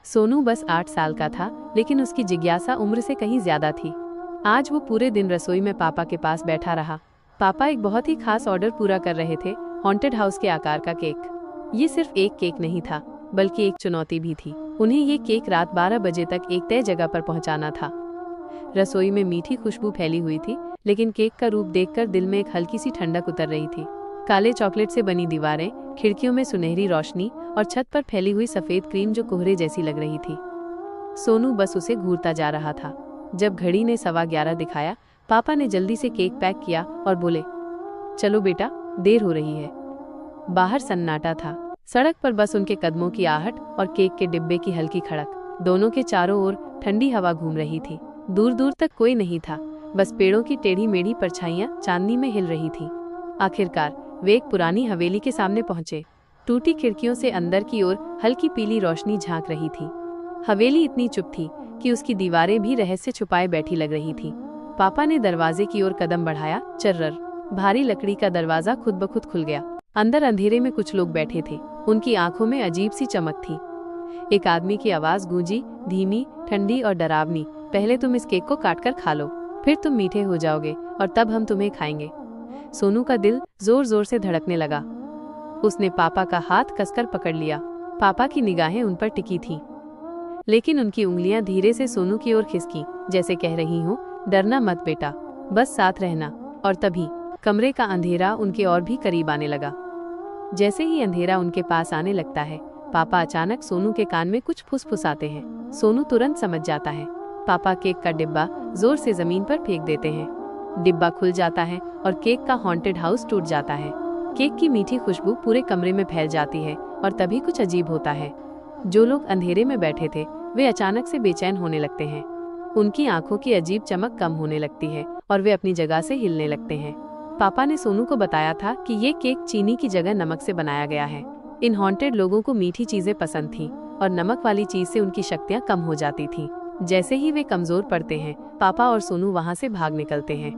सोनू बस 8 साल का था, लेकिन उसकी जिज्ञासा उम्र से कहीं ज्यादा थी। आज वो पूरे दिन रसोई में पापा के पास बैठा रहा। पापा एक बहुत ही खास ऑर्डर पूरा कर रहे थे, हॉन्टेड हाउस के आकार का केक। ये सिर्फ एक केक नहीं था, बल्कि एक चुनौती भी थी। उन्हें ये केक रात 12 बजे तक एक तय जगह पर पहुंचाना था। रसोई में मीठी खुशबू फैली हुई थी, लेकिन केक का रूप देखकर दिल में एक हल्की सी ठंडक उतर रही थी। काले चॉकलेट से बनी दीवारें, खिड़कियों में सुनहरी रोशनी और छत पर फैली हुई सफेद क्रीम जो कोहरे जैसी लग रही थी। सोनू बस उसे घूरता जा रहा था। जब घड़ी ने 11:15 दिखाया, पापा ने जल्दी से केक पैक किया और बोले, चलो बेटा, देर हो रही है। बाहर सन्नाटा था। सड़क पर बस उनके कदमों की आहट और केक के डिब्बे की हल्की खड़क। दोनों के चारों ओर ठंडी हवा घूम रही थी। दूर दूर तक कोई नहीं था, बस पेड़ों की टेढ़ी मेढ़ी परछाइयां चांदनी में हिल रही थी। आखिरकार वे एक पुरानी हवेली के सामने पहुंचे। टूटी खिड़कियों से अंदर की ओर हल्की पीली रोशनी झांक रही थी। हवेली इतनी चुप थी कि उसकी दीवारें भी रहस्य छुपाए बैठी लग रही थी। पापा ने दरवाजे की ओर कदम बढ़ाया। चर्रर, भारी लकड़ी का दरवाजा खुद ब खुद खुल गया। अंदर अंधेरे में कुछ लोग बैठे थे। उनकी आंखों में अजीब सी चमक थी। एक आदमी की आवाज गूंजी, धीमी, ठंडी और डरावनी, पहले तुम इस केक को काटकर खा लो, फिर तुम मीठे हो जाओगे और तब हम तुम्हें खाएंगे। सोनू का दिल जोर जोर से धड़कने लगा। उसने पापा का हाथ कसकर पकड़ लिया। पापा की निगाहें उन पर टिकी थीं, लेकिन उनकी उंगलियां धीरे से सोनू की ओर खिसकी, जैसे कह रही हूँ, डरना मत बेटा, बस साथ रहना। और तभी कमरे का अंधेरा उनके और भी करीब आने लगा। जैसे ही अंधेरा उनके पास आने लगता है, पापा अचानक सोनू के कान में कुछ फुसफुसाते हैं। सोनू तुरंत समझ जाता है। पापा केक का डिब्बा जोर से जमीन पर फेंक देते हैं। डिब्बा खुल जाता है और केक का हॉन्टेड हाउस टूट जाता है। केक की मीठी खुशबू पूरे कमरे में फैल जाती है और तभी कुछ अजीब होता है। जो लोग अंधेरे में बैठे थे, वे अचानक से बेचैन होने लगते हैं। उनकी आंखों की अजीब चमक कम होने लगती है और वे अपनी जगह से हिलने लगते हैं। पापा ने सोनू को बताया था कि ये केक चीनी की जगह नमक से बनाया गया है। इन हॉन्टेड लोगों को मीठी चीजें पसंद थीं और नमक वाली चीज से उनकी शक्तियां कम हो जाती थीं। जैसे ही वे कमजोर पड़ते हैं, पापा और सोनू वहां से भाग निकलते हैं।